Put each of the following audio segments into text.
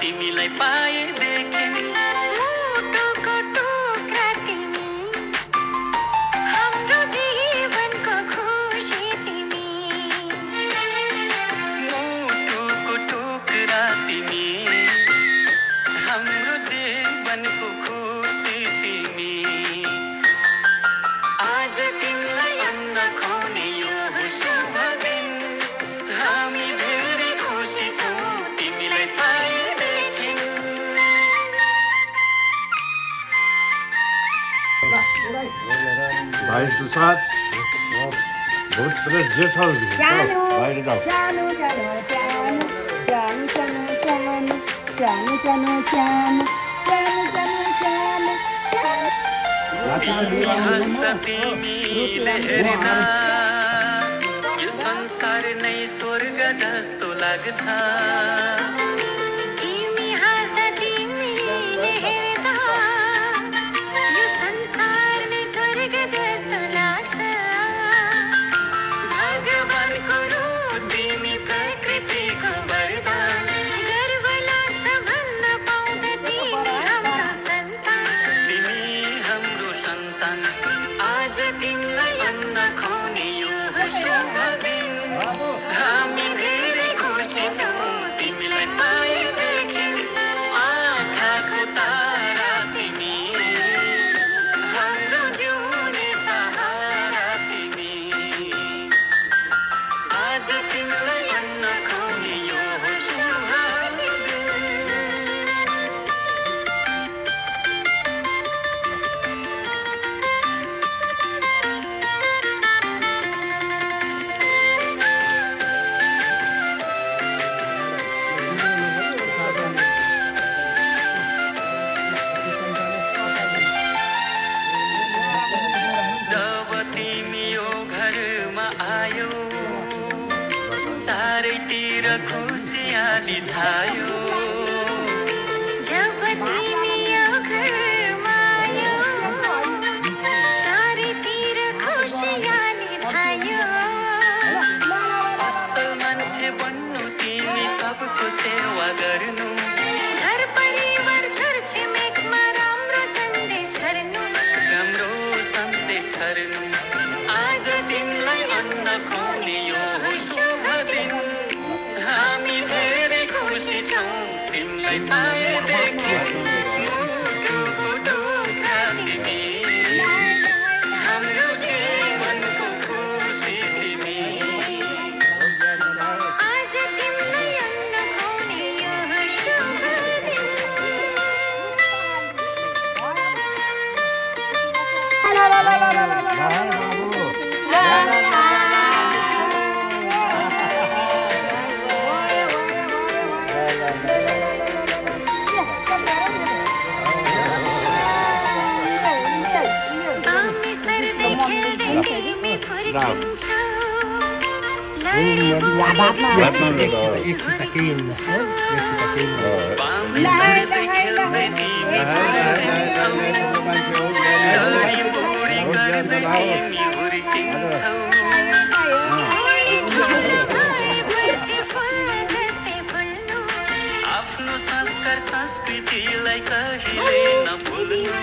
तिमीलाई पाएदेखि मुटुको टुक्रा तिमी हाम्रो जीवनको खुसी तिमी मुटुको टुक्रा तिमी हाम्रो जीवनको खुसी तिमी आज तिमीलाई अन्न खुवाउने यो शुभ दिन हामी धेरै खुसी छौँ तिमीलाई पाएदेखि भाइ सुसाद भोट प्रेस जे छ जानु बाहिर जाऊ जानु जानु जानु जानु जानु जानु जानु जानु जानु जानु जानु जानु हस्त तिमीले हेर्दा यो संसार नै स्वर्ग जस्तो लाग्छ तिमी हाँस्दा तिमीले हेर्दा यो संसार नै स्वर्ग जस्तो लाग्छ भगवानको रूप तिमी प्रकृतिको वरदान गर्व लाग्छ भन्न पाउँदा तिमी हाम्रो सन्तान तिमी हाम्रो सन्तान आज तिमीलाई अन्न खुवाउने यो शुभ दिन हामी धेरै खुसी छौँ तिमीलाई पाएदेखि आँखाको तारा तिमी हाम्रो जिउने सहारा तिमी आज तिमीलाई अन्न खुवाउने यो शुभ दिन जब तिमी यो घरमा आयो चारैतिर खुसियाली छायो जब तिमी यो घरमा आयो चारैतिर खुसियाली छायो असल मान्छे बन्नु तिमी सबको सेवा गर्नु घर परिवार छरछिमेकमा राम्रो सन्देश छर्नु राम्रो सन्देश छर्नु आज तिमीलाई अन्न खुवाउने यो शुभ दिन हामी धेरै खुसी छौँ तिमीलाई पाएदेखि मुटुको टुक्रा तिमी हाम्रो जीवनको खुसी तिमी आज तिमीलाई अन्न खुवाउने यो शुभ दिन हामी सर्दै खेल्दै तिमी फर्किन्छौ बामे सर्दै खेल्दै तिमी फर्किन्छौ लडी बुढी गर्दै तिमी हुर्किन्छौ आफ्नो संस्कार संस्कृतिलाई कहिले नभुल्नु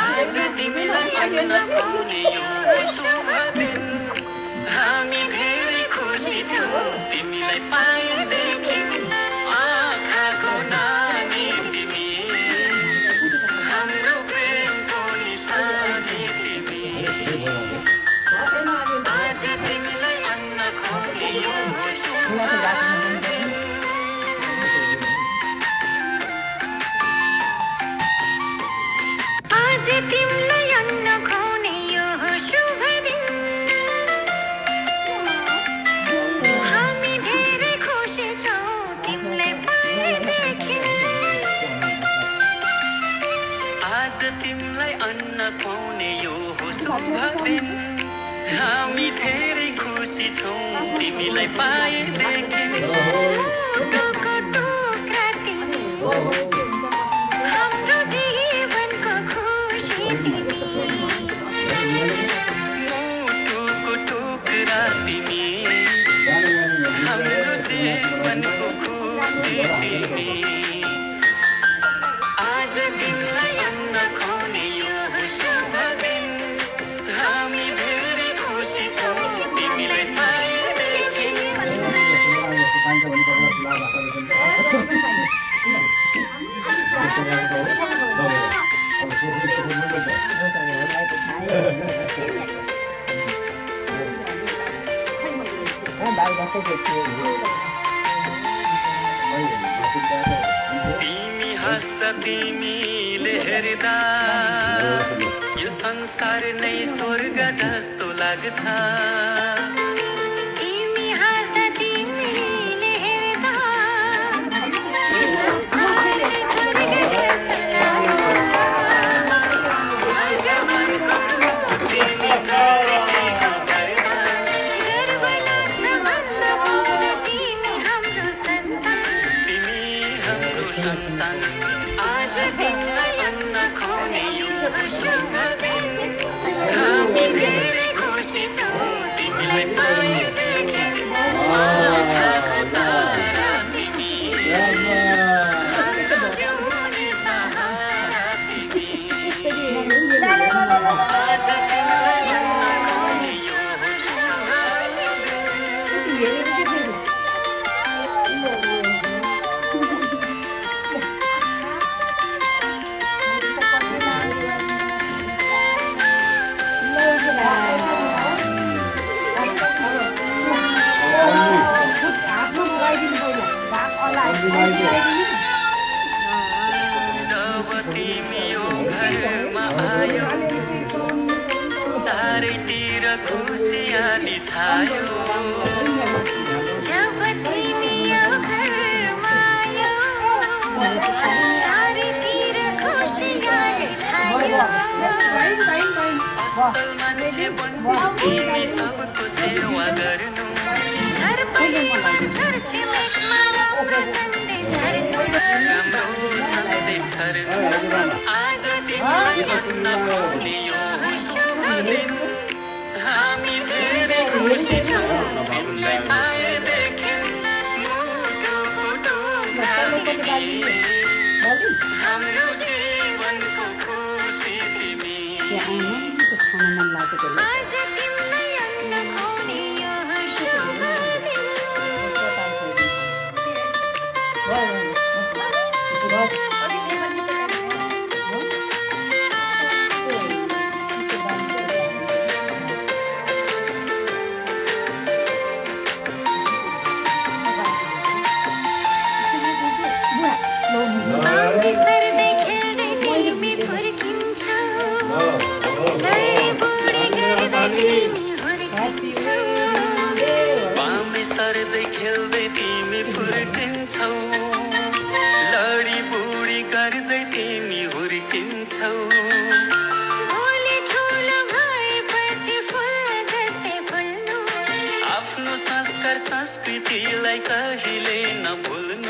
आज तिमीलाई अन्न खुवाउने यो शुभ दिन हामी धेरै खुसी छौँ तिमीलाई पाएदेखि आँखाको नानी तिमी हाम्रो प्रेमको निशानी तिमी आज तिमीलाई अन्न खुवाउने यो शुभ दिन आज तिमीलाई अन्न खुवाउने यो शुभ दिन हामी धेरै खुसी छौँ तिमीलाई पाएदेखि आज तिमीलाई अन्न खुवाउने यो शुभ दिन हामी धेरै खुसी छौँ तिमीलाई पाएदेखि मुटुको टुक्रा तिमी हाम्रो जीवनको खुसी तिमी मुटुको टुक्रा तिमी हाम्रो जीवन मनको खुसी तिमी आज तिमीलाई अन्न खुवाउने यो शुभ दिन हामी धेरै खुसी छौँ तिमीलाई पाएदेखि तिमी हस्ता तिमीले हेर्दा यो संसार नै स्वर्ग जस्तो लाग्छ तिमी हाँस्दा तिमीले हेर्दा यो संसार नै स्वर्ग जस्तो आज तिमीलाई अन्न खुवाउने यो शुभ दिन हामी धेरै खुसी छौँ तिमीलाई पाएदेखि आँखाको तारा तिमी हाम्रो जिउने सहारा तिमी आज तिमीलाई अन्न खुवाउने यो शुभ दिन जब तिमी यो घरमा आयो चारैतिर खुसियाली छायो जब तिमी यो घरमा आयो चारैतिर खुसियाली छायो असल मान्छे बन्नु तिमी सबको सेवा गर्नु घर परिवार छरछिमेकमा राम्रो सन्देश छर्नु आज तिमीलाई अन्न खुवाउने यो शुभ दिन हामी धेरै खुसी छौँ तिमीलाई पाएदेखि मुटुको टुक्रा तिमी हाम्रो जीवनको खुसी तिमी आज तिमीलाई अन्न खुवाउने यो शुभ दिन बामे सर्दै खेल्दै तिमी फर्किन्छौ लडी बुढी गर्दै तिमी हुर्किन्छौ बामे सर्दै खेल्दै तिमी फुर्किन्छौ लडी बुढी गर्दै तिमी हुर्किन्छौ भोलि ठुलो भएपछि फुल जस्तै फुल्नु आफ्नो संस्कार संस्कृतिलाई कहिले नभुल्नु